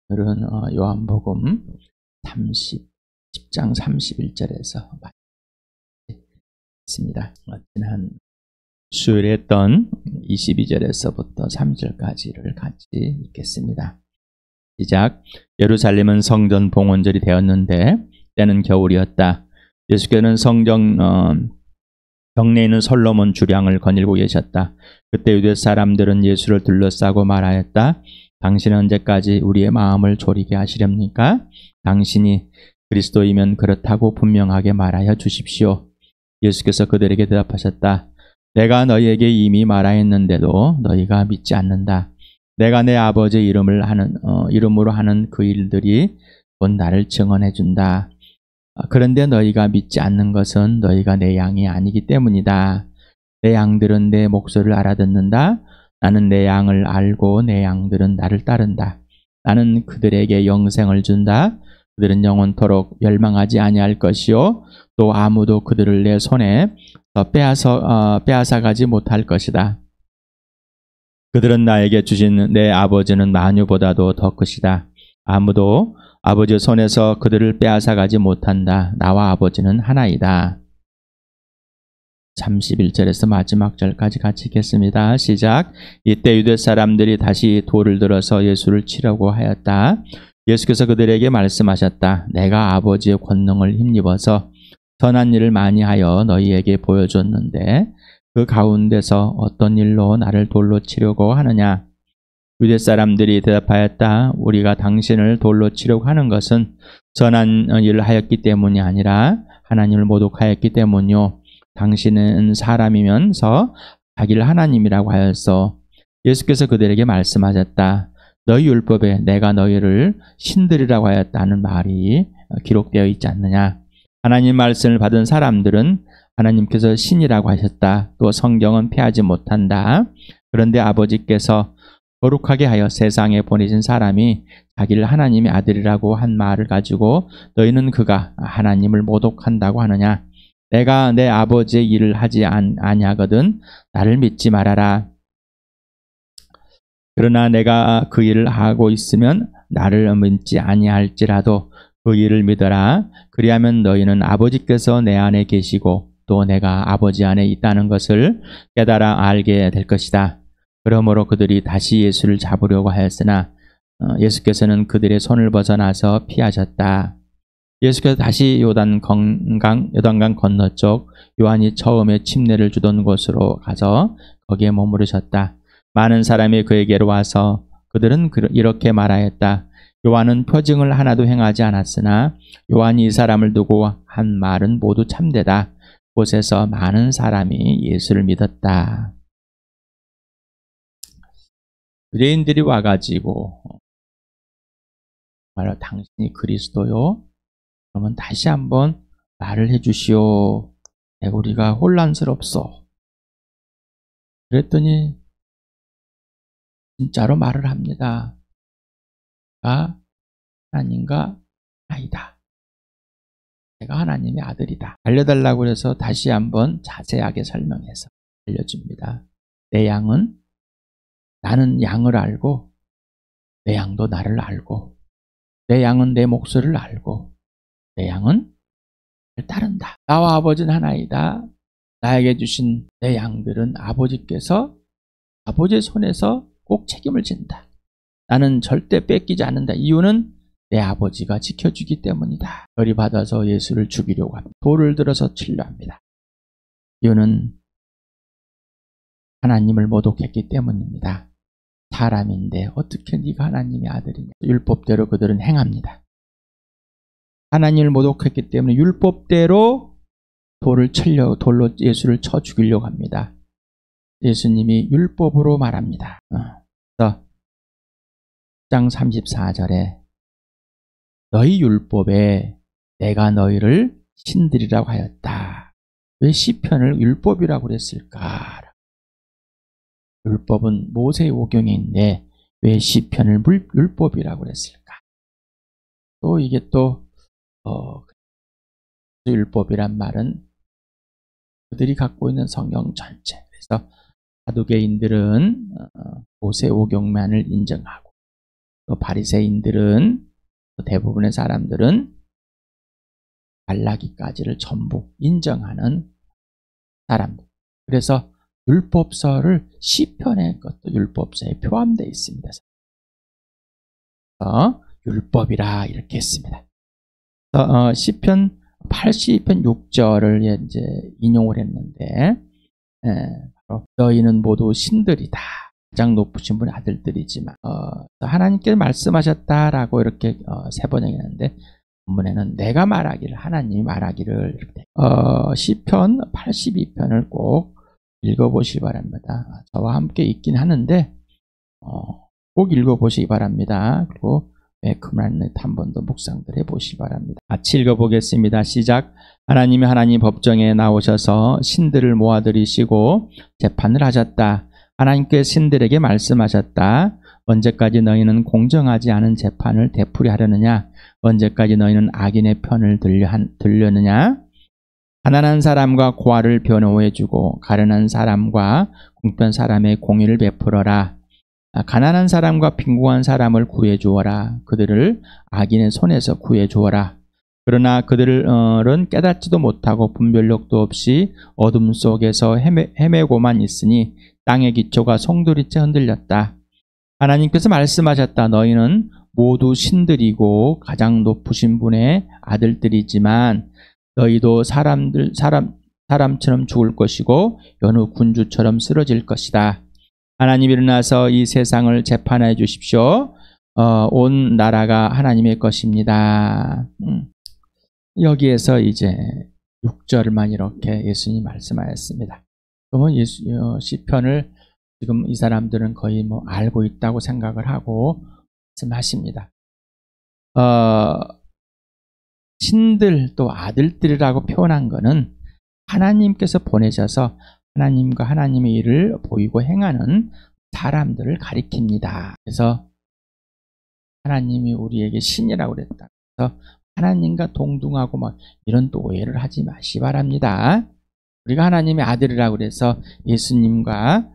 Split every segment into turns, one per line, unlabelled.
오늘은 요한복음 10장 31절에서 있습니다. 지난 수요일에 했던 22절에서부터 3절까지를 같이 읽겠습니다. 시작. 예루살렘은 성전 봉헌절이 되었는데 때는 겨울이었다. 예수께서는 성전 경내에 있는 솔로몬 주량을 거닐고 계셨다. 그때 유대 사람들은 예수를 둘러싸고 말하였다. 당신은 언제까지 우리의 마음을 졸이게 하시렵니까? 당신이 그리스도이면 그렇다고 분명하게 말하여 주십시오. 예수께서 그들에게 대답하셨다. 내가 너희에게 이미 말하였는데도 너희가 믿지 않는다. 내가 내 아버지의 이름으로 하는 그 일들이 곧 나를 증언해 준다. 그런데 너희가 믿지 않는 것은 너희가 내 양이 아니기 때문이다. 내 양들은 내 목소리를 알아듣는다. 나는 내 양을 알고 내 양들은 나를 따른다. 나는 그들에게 영생을 준다. 그들은 영원토록 멸망하지 아니할 것이요 또 아무도 그들을 내 손에 빼앗아가지 못할 것이다. 그들은 나에게 주신 내 아버지는 만유보다도 더 크시다. 아무도 아버지의 손에서 그들을 빼앗아가지 못한다. 나와 아버지는 하나이다. 31절에서 마지막 절까지 같이 읽겠습니다. 시작. 이때 유대 사람들이 다시 돌을 들어서 예수를 치려고 하였다. 예수께서 그들에게 말씀하셨다. 내가 아버지의 권능을 힘입어서 선한 일을 많이 하여 너희에게 보여줬는데 그 가운데서 어떤 일로 나를 돌로 치려고 하느냐? 유대 사람들이 대답하였다. 우리가 당신을 돌로 치려고 하는 것은 선한 일을 하였기 때문이 아니라 하나님을 모독하였기 때문이요. 당신은 사람이면서 자기를 하나님이라고 하였어. 예수께서 그들에게 말씀하셨다. 너희 율법에 내가 너희를 신들이라고 하였다는 말이 기록되어 있지 않느냐? 하나님 말씀을 받은 사람들은 하나님께서 신이라고 하셨다. 또 성경은 피하지 못한다. 그런데 아버지께서 거룩하게 하여 세상에 보내신 사람이 자기를 하나님의 아들이라고 한 말을 가지고 너희는 그가 하나님을 모독한다고 하느냐? 내가 내 아버지의 일을 하지 아니하거든 나를 믿지 말아라. 그러나 내가 그 일을 하고 있으면 나를 믿지 아니할지라도 그 일을 믿어라. 그리하면 너희는 아버지께서 내 안에 계시고 또 내가 아버지 안에 있다는 것을 깨달아 알게 될 것이다. 그러므로 그들이 다시 예수를 잡으려고 하였으나 예수께서는 그들의 손을 벗어나서 피하셨다. 예수께서 다시 요단강 건너쪽 요한이 처음에 침례를 주던 곳으로 가서 거기에 머무르셨다. 많은 사람이 그에게로 와서 그들은 이렇게 말하였다. 요한은 표징을 하나도 행하지 않았으나 요한이 이 사람을 두고 한 말은 모두 참되다. 곳에서 많은 사람이 예수를 믿었다. 유대인들이 와가지고 말로 당신이 그리스도요? 그러면 다시 한번 말을 해주시오. 우리가 혼란스럽소. 그랬더니 진짜로 말을 합니다. 내가 하나님과 아이다. 내가 하나님의 아들이다. 알려달라고 해서 다시 한번 자세하게 설명해서 알려줍니다. 내 양은 나는 양을 알고 내 양도 나를 알고 내 양은 내 목소리를 알고 내 양은 나를 따른다. 나와 아버지는 하나이다. 나에게 주신 내 양들은 아버지께서 아버지의 손에서 꼭 책임을 진다. 나는 절대 뺏기지 않는다. 이유는 내 아버지가 지켜주기 때문이다. 열이 받아서 예수를 죽이려고 합니다. 돌을 들어서 치려 합니다. 이유는 하나님을 모독했기 때문입니다. 사람인데 어떻게 네가 하나님의 아들이냐. 율법대로 그들은 행합니다. 하나님을 모독했기 때문에 율법대로 돌로 예수를 쳐 죽이려고 합니다. 예수님이 율법으로 말합니다. 그래서 10장 34절에 너희 율법에 내가 너희를 신들이라고 하였다. 왜 시편을 율법이라고 그랬을까? 율법은 모세의 오경인데 왜 시편을 율법이라고 그랬을까? 또 이게 또 율법이란 말은 그들이 갖고 있는 성경 전체. 그래서 사두개인들은 모세 오경만을 인정하고 또 바리새인들은 또 대부분의 사람들은 말라기까지를 전부 인정하는 사람들. 그래서 율법서를 시편의 것도 율법서에 포함되어 있습니다. 율법이라 이렇게 했습니다. 시편 82편 6절을 이제 인용을 했는데, 바로 너희는 모두 신들이다. 가장 높으신 분의 아들들이지만, 하나님께서 말씀하셨다라고 이렇게 세 번 얘기했는데, 본문에는 내가 말하기를, 하나님이 말하기를, 이렇게 시편 82편을 꼭 읽어보시기 바랍니다. 저와 함께 읽긴 하는데, 꼭 읽어보시기 바랍니다. 그리고 그만한 한 번 더 묵상들 해보시기 바랍니다. 같이 읽어보겠습니다. 시작. 하나님이 하나님 법정에 나오셔서 신들을 모아들이시고 재판을 하셨다. 하나님께 신들에게 말씀하셨다. 언제까지 너희는 공정하지 않은 재판을 되풀이 하려느냐? 언제까지 너희는 악인의 편을 들려느냐? 가난한 사람과 고아를 변호해주고 가련한 사람과 궁핍한 사람의 공의를 베풀어라. 가난한 사람과 빈곤한 사람을 구해주어라. 그들을 악인의 손에서 구해주어라. 그러나 그들은 깨닫지도 못하고 분별력도 없이 어둠 속에서 헤매고만 있으니 땅의 기초가 송두리째 흔들렸다. 하나님께서 말씀하셨다. 너희는 모두 신들이고 가장 높으신 분의 아들들이지만 너희도 사람처럼 죽을 것이고 여느 군주처럼 쓰러질 것이다. 하나님이 일어나서 이 세상을 재판해 주십시오. 온 나라가 하나님의 것입니다. 여기에서 이제 6절만 이렇게 예수님이 말씀하였습니다. 그러면 시편을 지금 이 사람들은 거의 알고 있다고 생각을 하고 말씀하십니다. 신들 또 아들들이라고 표현한 것은 하나님께서 보내셔서 하나님과 하나님의 일을 보이고 행하는 사람들을 가리킵니다. 그래서 하나님이 우리에게 신이라고 그랬다. 그래서 하나님과 동등하고 이런 또 오해를 하지 마시기 바랍니다. 우리가 하나님의 아들이라고 그래서 예수님과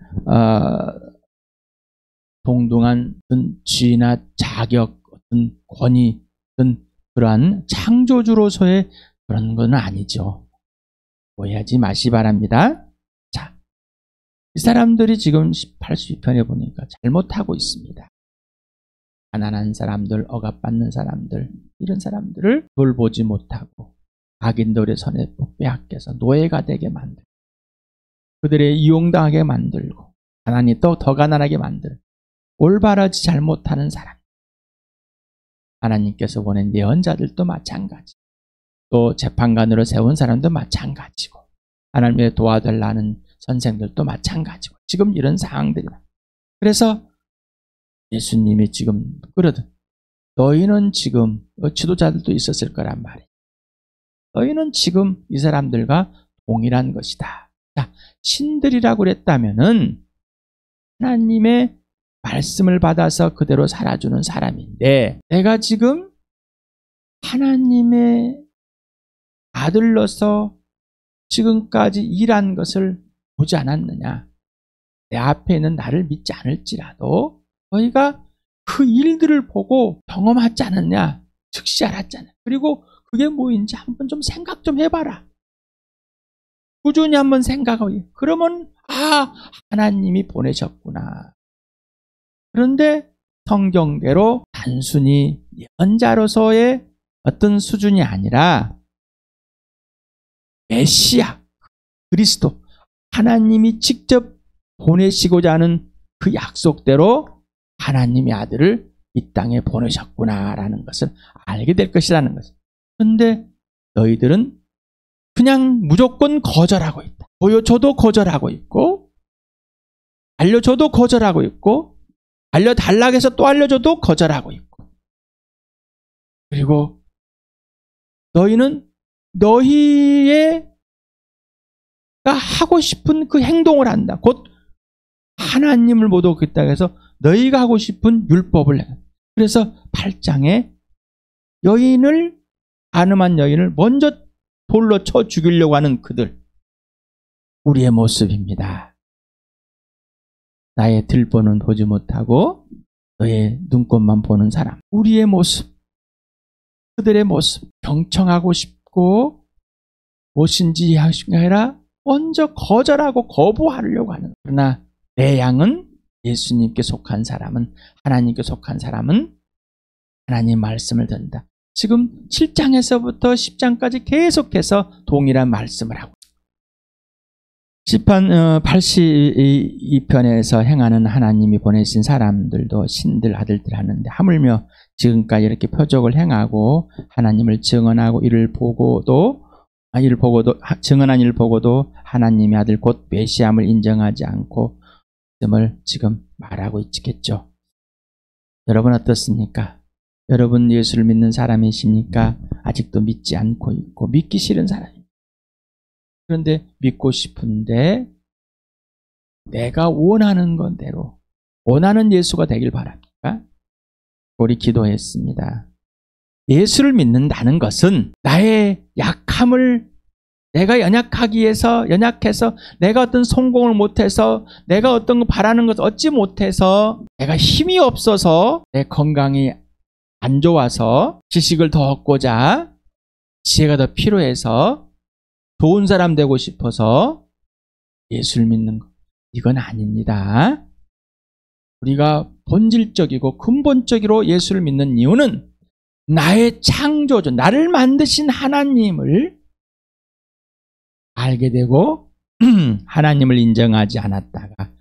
동등한 어떤 지위나 자격, 어떤 권위, 어떤 그러한 창조주로서의 그런 건 아니죠. 오해하지 마시기 바랍니다. 자, 이 사람들이 지금 82편에 보니까 잘못하고 있습니다. 가난한 사람들, 억압받는 사람들, 이런 사람들을 돌보지 못하고 악인들의 손에 빼앗겨서 노예가 되게 만들고 그들의 이용당하게 만들고 가난이 또 더 가난하게 만들고 올바르지 잘못하는 사람, 하나님께서 보낸 예언자들도 마찬가지, 또 재판관으로 세운 사람도 마찬가지고 하나님의 도와달라는 선생들도 마찬가지고 지금 이런 상황들이다. 그래서 예수님이 지금 그러든 너희는 지금 지도자들도 있었을 거란 말이에요. 너희는 지금 이 사람들과 동일한 것이다. 자, 신들이라고 그랬다면은 하나님의 말씀을 받아서 그대로 살아주는 사람인데 내가 지금 하나님의 아들로서 지금까지 일한 것을 보지 않았느냐? 내 앞에 있는 나를 믿지 않을지라도 너희가 그 일들을 보고 경험하지 않았냐? 즉시 알았잖아요. 그리고 그게 뭐인지 한번 좀 생각 좀 해봐라. 꾸준히 한번 생각하고 그러면 하나님이 보내셨구나. 그런데 성경대로 단순히 예언자로서의 어떤 수준이 아니라 메시아, 그리스도, 하나님이 직접 보내시고자 하는 그 약속대로 하나님의 아들을 이 땅에 보내셨구나라는 것을 알게 될 것이라는 것을. 그런데 너희들은 그냥 무조건 거절하고 있다. 보여줘도 거절하고 있고 알려줘도 거절하고 있고 알려달라고 해서 또 알려줘도 거절하고 있고 그리고 너희는 너희가 하고 싶은 그 행동을 한다. 곧 하나님을 못 얻겠다 해서 너희가 하고 싶은 율법을 해. 그래서 8장에 여인을 간음한 여인을 먼저 돌로 쳐 죽이려고 하는 그들 우리의 모습입니다. 나의 들보는 보지 못하고 너의 눈꽃만 보는 사람, 우리의 모습, 그들의 모습, 경청하고 싶고 무엇인지 하신 게 아니라 먼저 거절하고 거부하려고 하는. 그러나 내 양은 예수님께 속한 사람은, 하나님께 속한 사람은 하나님 말씀을 듣는다. 지금 7장에서부터 10장까지 계속해서 동일한 말씀을 하고, 시편 82편에서 행하는 하나님이 보내신 사람들도 신들, 아들들 하는데, 하물며 지금까지 이렇게 표적을 행하고 하나님을 증언하고 증언한 일을 보고도 하나님의 아들 곧 메시아임을 인정하지 않고 있음을 지금 말하고 있겠죠. 여러분 어떻습니까? 여러분 예수를 믿는 사람이십니까? 아직도 믿지 않고 있고 믿기 싫은 사람입니다. 그런데 믿고 싶은데 내가 원하는 건대로, 원하는 예수가 되길 바랍니까? 우리 기도했습니다. 예수를 믿는다는 것은 나의 약함을, 내가 연약해서 내가 어떤 성공을 못해서, 내가 어떤 거 바라는 것을 얻지 못해서, 내가 힘이 없어서, 내 건강이 안 좋아서, 지식을 더 얻고자 지혜가 더 필요해서 좋은 사람 되고 싶어서 예수를 믿는 것, 이건 아닙니다. 우리가 본질적이고 근본적으로 예수를 믿는 이유는 나의 창조주, 나를 만드신 하나님을 알게 되고 하나님을 인정하지 않았다가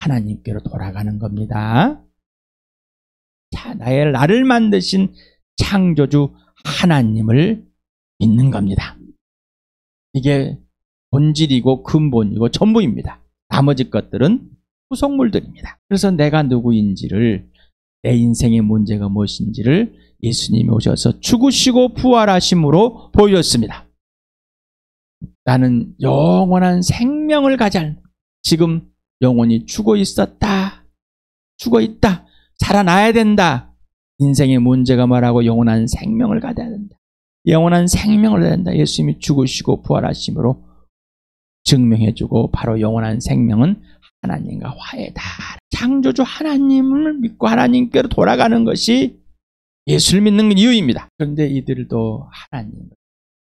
하나님께로 돌아가는 겁니다. 자, 나를 만드신 창조주 하나님을 믿는 겁니다. 이게 본질이고 근본이고 전부입니다. 나머지 것들은 후속물들입니다. 그래서 내가 누구인지를, 내 인생의 문제가 무엇인지를 예수님이 오셔서 죽으시고 부활하심으로 보여줬습니다. 나는 영원한 생명을 가질, 지금 영원히 죽어 있었다, 죽어 있다, 살아나야 된다. 인생의 문제가 뭐라고? 영원한 생명을 가져야 된다. 영원한 생명을 가져야 된다. 예수님이 죽으시고 부활하심으로 증명해주고, 바로 영원한 생명은 하나님과 화해다. 창조주 하나님을 믿고 하나님께로 돌아가는 것이 예수를 믿는 이유입니다. 그런데 이들도 하나님을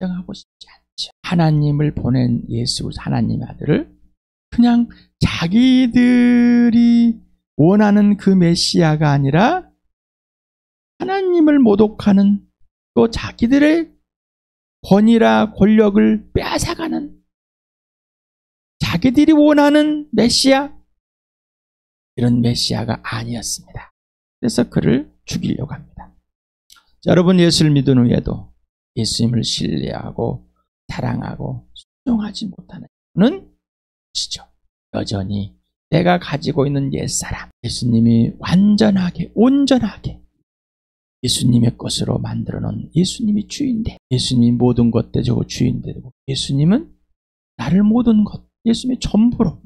인정하고 싶지 않죠. 하나님을 보낸 예수, 하나님의 아들을 그냥 자기들이 원하는 그 메시아가 아니라 하나님을 모독하는, 또 자기들의 권위라 권력을 빼앗아가는, 자기들이 원하는 메시아, 이런 메시아가 아니었습니다. 그래서 그를 죽이려고 합니다. 자, 여러분 예수를 믿은 후에도 예수님을 신뢰하고 사랑하고 순종하지 못하는 이유는 무엇이죠? 여전히 내가 가지고 있는 옛사람, 예수님이 완전하게 온전하게 예수님의 것으로 만들어 놓은, 예수님이 주인데, 예수님이 모든 것 되고 주인 되고, 예수님은 나를 모든 것, 예수님의 전부로,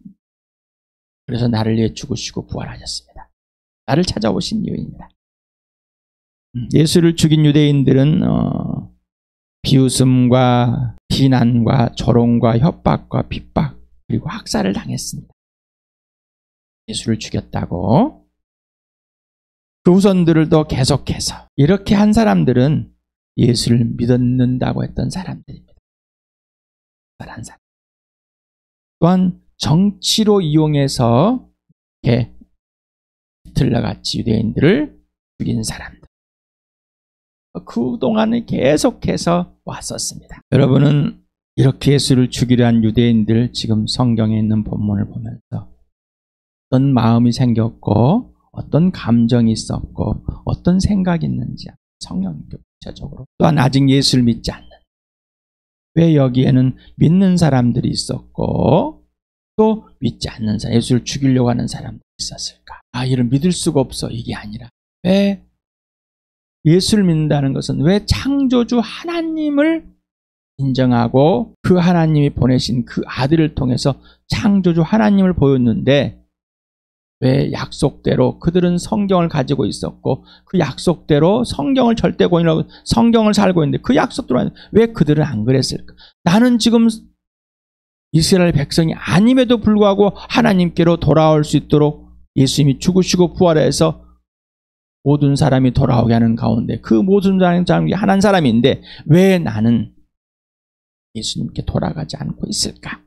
그래서 나를 위해 죽으시고 부활하셨습니다. 나를 찾아오신 이유입니다. 예수를 죽인 유대인들은 비웃음과 비난과 조롱과 협박과 핍박, 그리고 학살을 당했습니다. 예수를 죽였다고. 그 후손들도 계속해서 이렇게 한 사람들은 예수를 믿는다고 했던 사람들입니다. 한 사람. 또한 정치로 이용해서 이렇게 히틀러같이 유대인들을 죽인 사람들, 그동안은 계속해서 왔었습니다. 여러분은 이렇게 예수를 죽이려 한 유대인들, 지금 성경에 있는 본문을 보면서 어떤 마음이 생겼고 어떤 감정이 있었고 어떤 생각이 있는지 성경이 구체적으로, 또한 아직 예수를 믿지 않는, 왜 여기에는 믿는 사람들이 있었고 또 믿지 않는 사람, 예수를 죽이려고 하는 사람들이 있었을까? 이를 믿을 수가 없어, 이게 아니라, 왜 예수를 믿는다는 것은, 왜 창조주 하나님을 인정하고 그 하나님이 보내신 그 아들을 통해서 창조주 하나님을 보였는데, 왜 약속대로 그들은 성경을 가지고 있었고 그 약속대로 성경을 절대권이라고 성경을 살고 있는데, 그 약속대로 왜 그들은 안 그랬을까? 나는 지금 이스라엘 백성이 아님에도 불구하고 하나님께로 돌아올 수 있도록 예수님이 죽으시고 부활해서 모든 사람이 돌아오게 하는 가운데 그 모든 사람이 한 사람인데 왜 나는 예수님께 돌아가지 않고 있을까?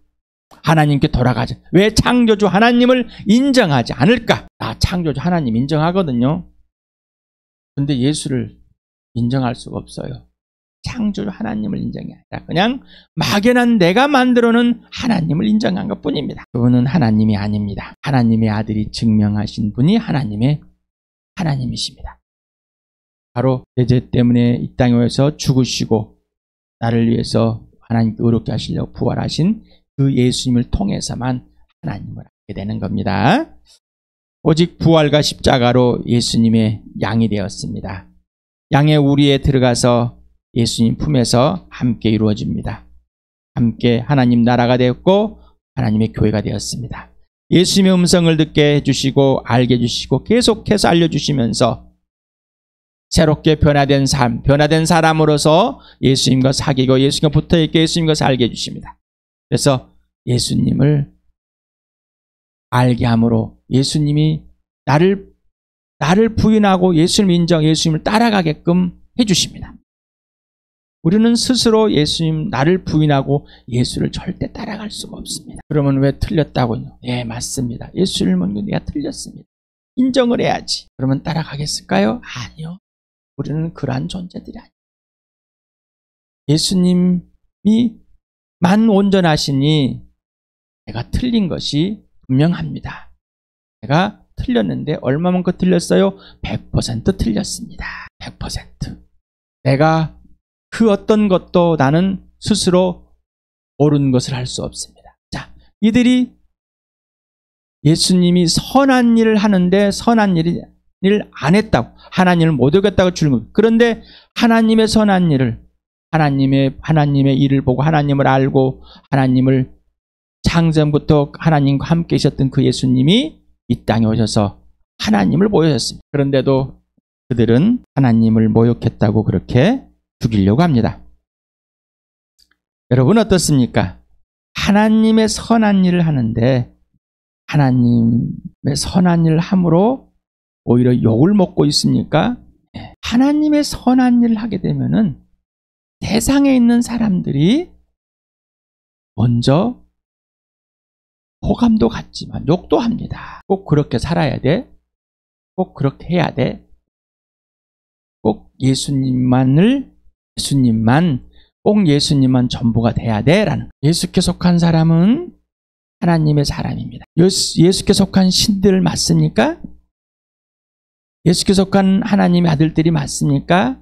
하나님께 돌아가지. 왜 창조주 하나님을 인정하지 않을까? 나 창조주 하나님 인정하거든요. 근데 예수를 인정할 수가 없어요. 창조주 하나님을 인정이 아니라 그냥 막연한 내가 만들어놓은 하나님을 인정한 것뿐입니다. 그분은 하나님이 아닙니다. 하나님의 아들이 증명하신 분이 하나님이십니다. 바로 내 죄 때문에 이 땅에 오셔서 죽으시고 나를 위해서 하나님께 의롭게 하시려고 부활하신 그 예수님을 통해서만 하나님을 알게 되는 겁니다. 오직 부활과 십자가로 예수님의 양이 되었습니다. 양의 우리에 들어가서 예수님 품에서 함께 이루어집니다. 함께 하나님 나라가 되었고 하나님의 교회가 되었습니다. 예수님의 음성을 듣게 해주시고 알게 해주시고 계속해서 알려주시면서 새롭게 변화된 삶, 변화된 사람으로서 예수님과 사귀고 예수님과 붙어있게 예수님과 살게 해주십니다. 그래서 예수님을 알게 함으로 예수님이 나를 부인하고 예수님을 인정, 예수님을 따라가게끔 해주십니다. 우리는 스스로 예수님 나를 부인하고 예수를 절대 따라갈 수가 없습니다. 그러면 왜 틀렸다고요? 예, 맞습니다. 예수를 믿고 내가 틀렸습니다. 인정을 해야지. 그러면 따라가겠을까요? 아니요. 우리는 그러한 존재들이 아니에요. 예수님이 만 온전하시니 내가 틀린 것이 분명합니다. 내가 틀렸는데 얼마만큼 틀렸어요? 100% 틀렸습니다. 100%. 내가 그 어떤 것도 나는 스스로 옳은 것을 할 수 없습니다. 자, 이들이 예수님이 선한 일을 하는데 선한 일을 안 했다고, 하나님을 못 이겼다고 주는 겁니다. 그런데 하나님의 선한 일을, 하나님의 일을 보고 하나님을 알고 하나님을 창세부터 하나님과 함께 계셨던 그 예수님이 이 땅에 오셔서 하나님을 모욕했습니다. 그런데도 그들은 하나님을 모욕했다고 그렇게 죽이려고 합니다. 여러분 어떻습니까? 하나님의 선한 일을 하는데 하나님의 선한 일을 함으로 오히려 욕을 먹고 있습니까? 하나님의 선한 일을 하게 되면은 세상에 있는 사람들이 먼저 호감도 갖지만 욕도 합니다. 꼭 그렇게 살아야 돼. 꼭 그렇게 해야 돼. 꼭 꼭 예수님만 전부가 돼야 돼. 라는. 예수께 속한 사람은 하나님의 사람입니다. 예수께 속한 신들 맞습니까? 예수께 속한 하나님의 아들들이 맞습니까?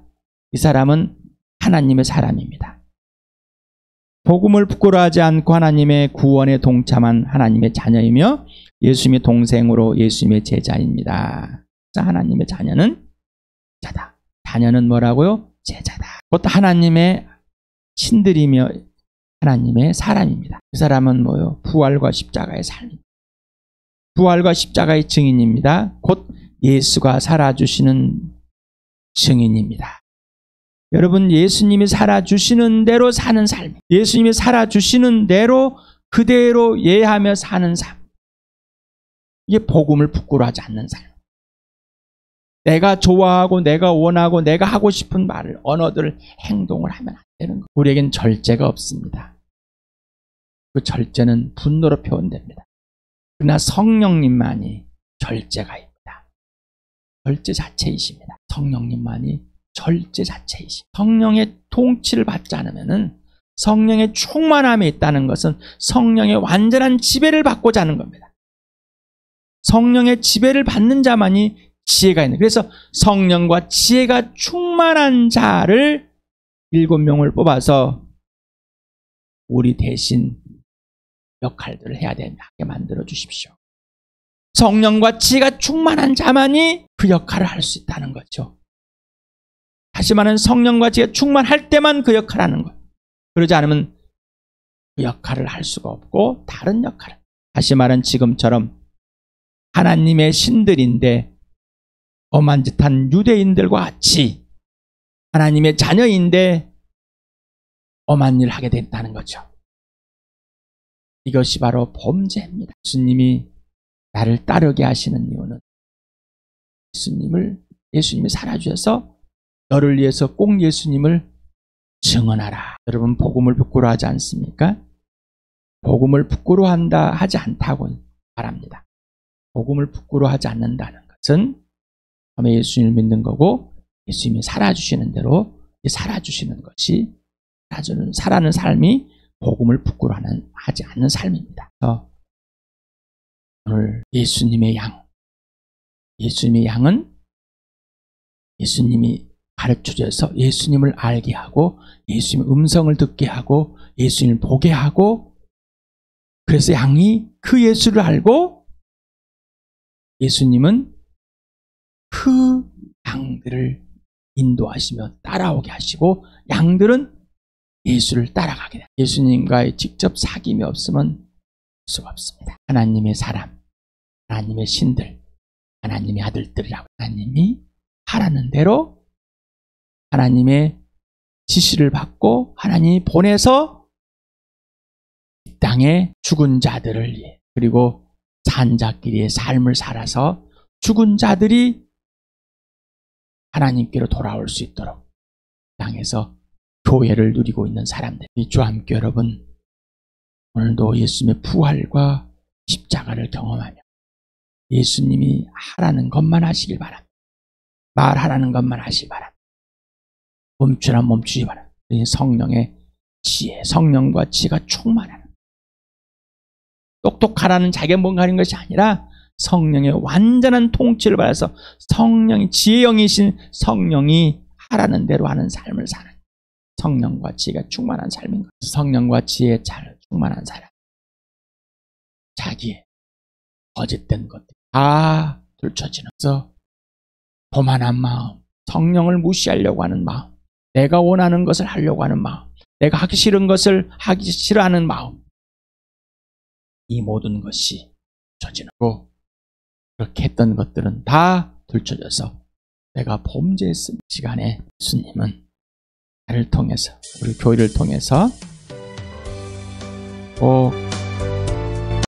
이 사람은 하나님의 사람입니다. 복음을 부끄러워하지 않고 하나님의 구원에 동참한 하나님의 자녀이며 예수님의 동생으로 예수님의 제자입니다. 하나님의 자녀는 제자다. 자녀는 뭐라고요? 제자다. 곧 하나님의 신들이며 하나님의 사람입니다. 그 사람은 뭐요? 부활과 십자가의 삶. 부활과 십자가의 증인입니다. 곧 예수가 살아주시는 증인입니다. 여러분, 예수님이 살아주시는 대로 사는 삶, 예수님이 살아주시는 대로 그대로 예하며 사는 삶, 이게 복음을 부끄러워하지 않는 삶. 내가 좋아하고 내가 원하고 내가 하고 싶은 말을, 언어들을, 행동을 하면 안 되는 거예요. 우리에겐 절제가 없습니다. 그 절제는 분노로 표현됩니다. 그러나 성령님만이 절제가 있다. 절제 자체이십니다. 성령님만이 절제 자체이십니다. 성령의 통치를 받지 않으면은, 성령의 충만함에 있다는 것은 성령의 완전한 지배를 받고자 하는 겁니다. 성령의 지배를 받는 자만이 지혜가 있는. 그래서 성령과 지혜가 충만한 자를 7명을 뽑아서 우리 대신 역할들을 해야 된다게 만들어 주십시오. 성령과 지혜가 충만한 자만이 그 역할을 할 수 있다는 거죠. 다시 말하면 성령과 지혜가 충만할 때만 그 역할을 하는 거예요. 그러지 않으면 그 역할을 할 수가 없고 다른 역할을. 다시 말하면 지금처럼 하나님의 신들인데 엄한 짓한 유대인들과 같이 하나님의 자녀인데 엄한 일을 하게 됐다는 거죠. 이것이 바로 범죄입니다. 예수님이 나를 따르게 하시는 이유는 예수님을 예수님이 살아주셔서 너를 위해서 꼭 예수님을 증언하라. 여러분 복음을 부끄러워하지 않습니까? 복음을 부끄러워한다 하지 않다고 말합니다. 복음을 부끄러워하지 않는다는 것은 처음에 예수님을 믿는 거고 예수님이 살아주시는 대로 살아주시는 것이 살아가는 삶이 복음을 부끄러워하지 않는 삶입니다. 오늘 예수님의 양은 예수님이 가르쳐줘서 예수님을 알게 하고 예수님의 음성을 듣게 하고 예수님을 보게 하고 그래서 양이 그 예수를 알고 예수님은 그 양들을 인도하시며 따라오게 하시고 양들은 예수를 따라가게 됩니다. 예수님과의 직접 사귐이 없으면 수가 없습니다. 하나님의 사람, 하나님의 신들, 하나님의 아들들이라고 하나님이 하라는 대로 하나님의 지시를 받고 하나님이 보내서 이 땅에 죽은 자들을 위해 그리고 산 자끼리의 삶을 살아서 죽은 자들이 하나님께로 돌아올 수 있도록 땅에서 교회를 누리고 있는 사람들. 주와 함께 여러분 오늘도 예수님의 부활과 십자가를 경험하며 예수님이 하라는 것만 하시길 바랍니다. 말하라는 것만 하시길 바랍니다. 멈추라 멈추지 마라. 성령의 지혜, 성령과 지혜가 충만하는 똑똑하라는 자기가 뭔가 하는 것이 아니라 성령의 완전한 통치를 받아서 성령이 지혜영이신 성령이 하라는 대로 하는 삶을 사는 성령과 지혜가 충만한 삶인 것. 성령과 지혜에 잘 충만한 사람. 자기의 거짓된 것들 다 들춰지면서 교만한 마음, 성령을 무시하려고 하는 마음, 내가 원하는 것을 하려고 하는 마음, 내가 하기 싫은 것을 하기 싫어하는 마음, 이 모든 것이 들춰지고 그렇게 했던 것들은 다 들춰져서 내가 범죄했을 시간에 예수님은 나를 통해서 우리 교회를 통해서 꼭